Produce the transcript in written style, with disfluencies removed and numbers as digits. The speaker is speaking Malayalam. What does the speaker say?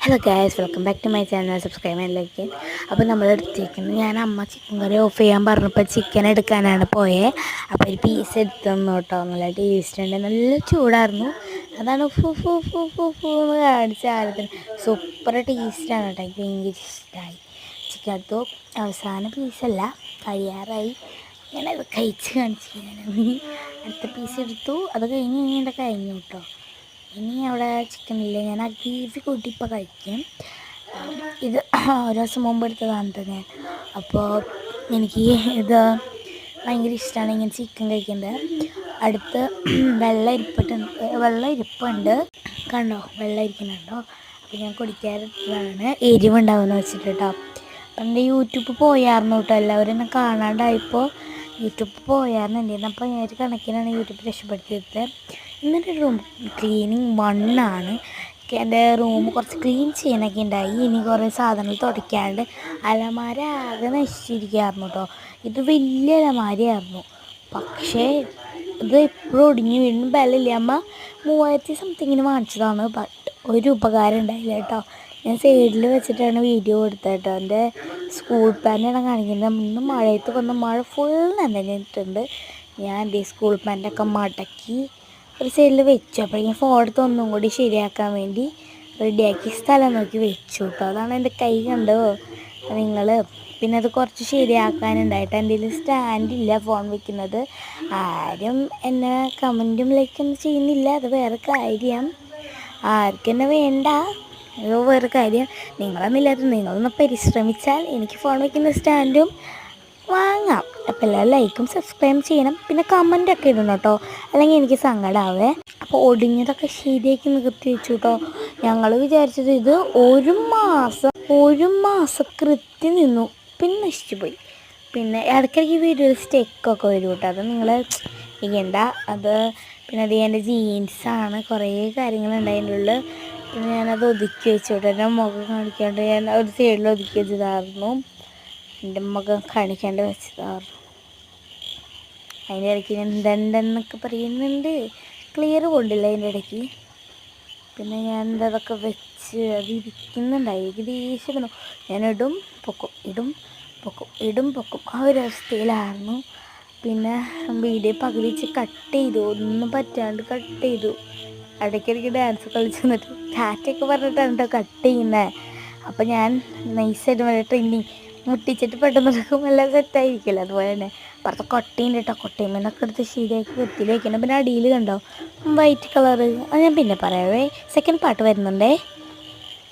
Hello guys, welcome back to my channel. Subscribe ചെയ്യാനിലേക്ക്. അപ്പോൾ നമ്മൾ എടുത്തിരിക്കുന്നത്, ഞാൻ അമ്മ ചിക്കൻ കറി ഓഫ് ചെയ്യാൻ പറഞ്ഞപ്പോൾ ചിക്കൻ എടുക്കാനാണ് പോയത്. അപ്പോൾ ഒരു പീസ് എടുത്തു കേട്ടോ. നല്ല ടേസ്റ്റ് ഉണ്ട്, നല്ല ചൂടായിരുന്നു. അതാണ് ഫു ഫു ഫു ഫു ഫു എന്ന് കാണിച്ച ആരത്തിന്. സൂപ്പർ ടേസ്റ്റാണ് കേട്ടോ. എനിക്ക് ഭയങ്കര ഇഷ്ടമായി. ചിക്കൻ എടുത്തു. അവസാന പീസല്ല, കഴിയാറായി. ഞാനത് കഴിച്ച് കാണിച്ചു. അടുത്ത പീസ് എടുത്തു. അത് കഴിഞ്ഞു കേട്ടോ. ഇനി അവിടെ ചിക്കനില്ല, ഞാൻ ആ ഗ്രേവി കൂട്ടി ഇപ്പോൾ കഴിക്കും. ഇത് ഒരു ദിവസം മുമ്പ് എടുത്തതാണ് കേട്ടോ ഞാൻ. അപ്പോൾ എനിക്ക് ഇത് ഭയങ്കര ഇഷ്ടമാണ് ഇങ്ങനെ ചിക്കൻ കഴിക്കുന്നത്. അടുത്ത് വെള്ളം ഇരിപ്പുണ്ട് കണ്ടോ, വെള്ളം ഇരിക്കുന്നുണ്ടോ. അപ്പോൾ ഞാൻ കുടിക്കാറുള്ളതാണ്, എരിവുണ്ടാവുമെന്ന് വെച്ചിട്ട് കേട്ടോ. അപ്പം എൻ്റെ യൂട്യൂബ് പോയായിരുന്നു കേട്ടോ. എല്ലാവരും എന്നെ കാണാണ്ടായപ്പോൾ യൂട്യൂബ് പോയായിരുന്നുണ്ടായിരുന്നു. അപ്പോൾ ഞാൻ ഒരു കണക്കിനാണ് യൂട്യൂബ് രക്ഷപ്പെടുത്തിയത്. ഇന്നത്തെ റൂം ക്ലീനിങ് വണ്ണാണ്. എൻ്റെ റൂം കുറച്ച് ക്ലീൻ ചെയ്യാനൊക്കെ ഉണ്ടായി. ഇനി കുറേ സാധനങ്ങൾ തുടയ്ക്കാണ്ട് അലമാര ആകെ നശിച്ചിരിക്കുകയായിരുന്നു കേട്ടോ. ഇത് വലിയ അലമാരയായിരുന്നു, പക്ഷേ ഇത് എപ്പോഴും ഒടിഞ്ഞു വീഴും. ബലമില്ല. അമ്മ 3000 സംതിങ്ങിന് വാങ്ങിച്ചതാണ്, ബട്ട് ഒരു ഉപകാരം ഉണ്ടായില്ല കേട്ടോ. ഞാൻ സൈഡിൽ വെച്ചിട്ടാണ് വീഡിയോ എടുത്തത് കേട്ടോ. എൻ്റെ സ്കൂൾ പാൻ്റാണ് കാണിക്കുന്നത്. ഇന്ന് മഴയത്ത് വന്ന് മഴ ഫുൾ നനഞ്ഞിട്ടുണ്ട്. ഞാൻ എൻ്റെ സ്കൂൾ പാൻ്റൊക്കെ മടക്കി ഒരു സൈഡിൽ വെച്ചു. അപ്പോൾ ഞാൻ ഫോൺ എടുത്ത് ഒന്നും കൂടി ശരിയാക്കാൻ വേണ്ടി റെഡിയാക്കി സ്ഥലം നോക്കി വെച്ചു കേട്ടോ. അതാണ് എൻ്റെ കൈ കണ്ടോ നിങ്ങൾ. പിന്നെ അത് കുറച്ച് ശരിയാക്കാനുണ്ടായിട്ട് എൻ്റെ കയ്യിൽ സ്റ്റാൻഡില്ല ഫോൺ വെക്കുന്നത്. ആരും എന്നെ കമൻറ്റും ലൈക്കൊന്നും ചെയ്യുന്നില്ല, അത് വേറെ കാര്യം. ആർക്കെന്നെ വേണ്ട, അത് വേറെ കാര്യം. നിങ്ങളൊന്നുമില്ലാത്ത, നിങ്ങളൊന്ന് പരിശ്രമിച്ചാൽ എനിക്ക് ഫോൺ വയ്ക്കുന്ന സ്റ്റാൻഡും വാങ്ങാം. അപ്പോൾ എല്ലാവരും ലൈക്കും സബ്സ്ക്രൈബും ചെയ്യണം, പിന്നെ കമൻറ്റൊക്കെ ഇടണം കേട്ടോ, അല്ലെങ്കിൽ എനിക്ക് സങ്കടമാവേ. അപ്പോൾ ഒടിഞ്ഞതൊക്കെ ശരിയാക്കി നിർത്തി വെച്ചു കേട്ടോ. ഞങ്ങൾ വിചാരിച്ചത് ഇത് ഒരു മാസം കൃത്യം നിന്നു, പിന്നെ നശിച്ചു പോയി. പിന്നെ ഇടയ്ക്കിടയ്ക്ക് വീഡിയോയിൽ സ്റ്റെക്കൊക്കെ വരും കേട്ടോ. അത് നിങ്ങൾ ചെയ്യണ്ട. അത് പിന്നെ അത് എൻ്റെ ജീൻസാണ്, കുറേ കാര്യങ്ങളുണ്ട് അതിൻ്റെ ഉള്ളിൽ. പിന്നെ ഞാനത് ഒതുക്കി വെച്ചു കേട്ടോ. എൻ്റെ മുഖം കാണിക്കാണ്ട് ഞാൻ ഒരു സൈഡിൽ ഒതുക്കി വെച്ചതായിരുന്നു. എൻ്റെ മുഖം കാണിക്കാണ്ട് വെച്ചതായിരുന്നു. അതിൻ്റെ ഇടയ്ക്ക് ഞാൻ എന്തെന്നൊക്കെ പറയുന്നുണ്ട്, ക്ലിയർ കൊണ്ടില്ല അതിൻ്റെ ഇടയ്ക്ക്. പിന്നെ ഞാൻ അതൊക്കെ വെച്ച് അത് ഇരിക്കുന്നുണ്ടായി. എനിക്ക് ദേഷ്യം വന്നു. ഞാൻ ഇടും പൊക്കും ആ ഒരു അവസ്ഥയിലായിരുന്നു. പിന്നെ വീഡിയോ പകുതി വെച്ച് കട്ട് ചെയ്തു, ഒന്നും പറ്റാണ്ട് കട്ട് ചെയ്തു. ഇടയ്ക്കിടയ്ക്ക് ഡാൻസ് കളിച്ച് വന്നിട്ട് ടാറ്റയൊക്കെ പറഞ്ഞിട്ടാണ് കേട്ടോ കട്ട് ചെയ്യുന്നത്. അപ്പോൾ ഞാൻ നൈസായിട്ട് വരെ ട്രെയിനിങ് മുട്ടിച്ചിട്ട് പെട്ടെന്ന് നടക്കും, എല്ലാം സെറ്റായിരിക്കില്ല. അതുപോലെ തന്നെ പുറത്ത് കൊട്ടയുണ്ട് കേട്ടോ. കൊട്ടയുമെന്നൊക്കെ എടുത്ത് ശരിയാക്കി വൃത്തിയിൽ വയ്ക്കണം. പിന്നെ അടിയിൽ കണ്ടോ വൈറ്റ് കളറ്, അത് ഞാൻ പിന്നെ പറയാവേ. Second part വരുന്നുണ്ടേ.